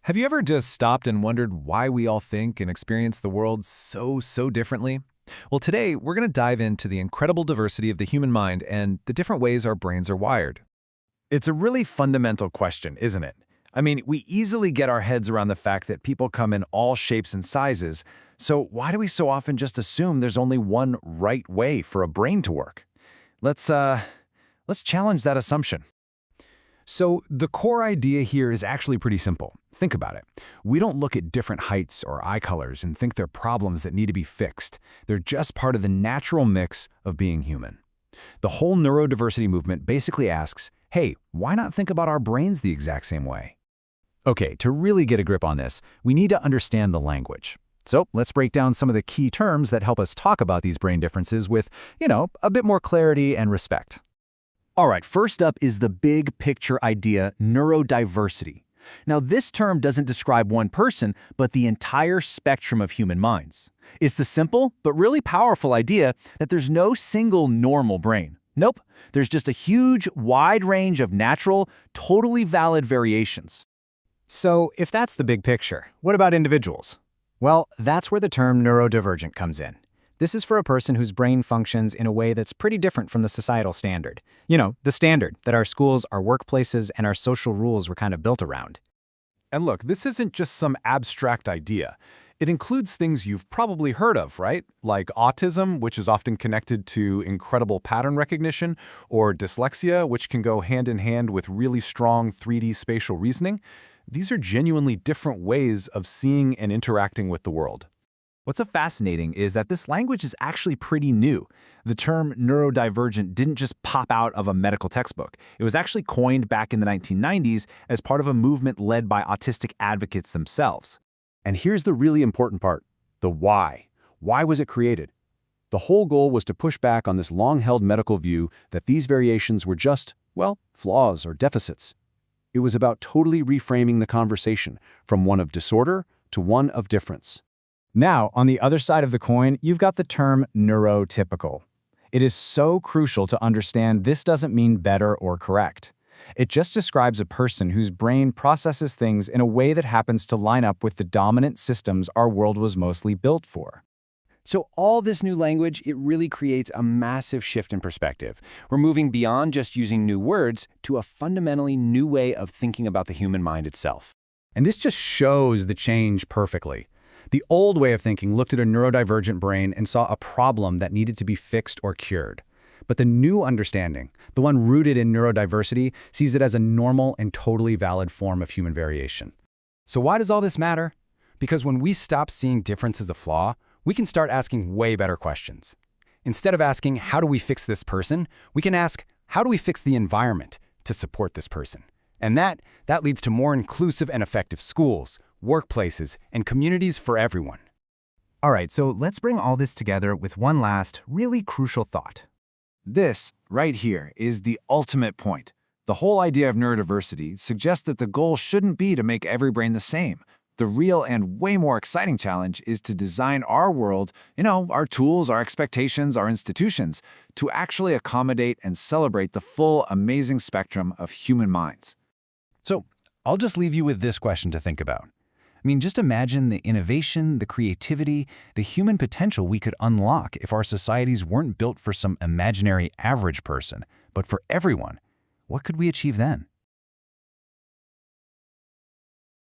Have you ever just stopped and wondered why we all think and experience the world so differently? Well, today we're going to dive into the incredible diversity of the human mind and the different ways our brains are wired. It's a really fundamental question, isn't it? I mean, we easily get our heads around the fact that people come in all shapes and sizes, so why do we so often just assume there's only one right way for a brain to work? Let's challenge that assumption. So the core idea here is actually pretty simple. Think about it. We don't look at different heights or eye colors and think they're problems that need to be fixed. They're just part of the natural mix of being human. The whole neurodiversity movement basically asks, hey, why not think about our brains the exact same way? Okay, to really get a grip on this, we need to understand the language. So let's break down some of the key terms that help us talk about these brain differences with, a bit more clarity and respect. All right, first up is the big picture idea, neurodiversity. Now, this term doesn't describe one person, but the entire spectrum of human minds. It's the simple but really powerful idea that there's no single normal brain. Nope, there's just a huge, wide range of natural, totally valid variations. So, if that's the big picture, what about individuals? Well, that's where the term neurodivergent comes in. This is for a person whose brain functions in a way that's pretty different from the societal standard. The standard that our schools, our workplaces, and our social rules were kind of built around. And look, this isn't just some abstract idea. It includes things you've probably heard of, right? Like autism, which is often connected to incredible pattern recognition, or dyslexia, which can go hand in hand with really strong 3D spatial reasoning. These are genuinely different ways of seeing and interacting with the world. What's so fascinating is that this language is actually pretty new. The term neurodivergent didn't just pop out of a medical textbook. It was actually coined back in the 1990s as part of a movement led by autistic advocates themselves. And here's the really important part, the why. Why was it created? The whole goal was to push back on this long-held medical view that these variations were just, flaws or deficits. It was about totally reframing the conversation from one of disorder to one of difference. Now, on the other side of the coin, you've got the term neurotypical. It is so crucial to understand this doesn't mean better or correct. It just describes a person whose brain processes things in a way that happens to line up with the dominant systems our world was mostly built for. So all this new language, it really creates a massive shift in perspective. We're moving beyond just using new words to a fundamentally new way of thinking about the human mind itself. And this just shows the change perfectly. The old way of thinking looked at a neurodivergent brain and saw a problem that needed to be fixed or cured. But the new understanding, the one rooted in neurodiversity, sees it as a normal and totally valid form of human variation. So why does all this matter? Because when we stop seeing difference as a flaw, we can start asking way better questions. Instead of asking, how do we fix this person? We can ask, how do we fix the environment to support this person? And that leads to more inclusive and effective schools, workplaces, and communities for everyone. All right, so let's bring all this together with one last, really crucial thought. This, right here, is the ultimate point. The whole idea of neurodiversity suggests that the goal shouldn't be to make every brain the same. The real and way more exciting challenge is to design our world, our tools, our expectations, our institutions, to actually accommodate and celebrate the full, amazing spectrum of human minds. So, I'll just leave you with this question to think about. Just imagine the innovation, the creativity, the human potential we could unlock if our societies weren't built for some imaginary average person, but for everyone. What could we achieve then?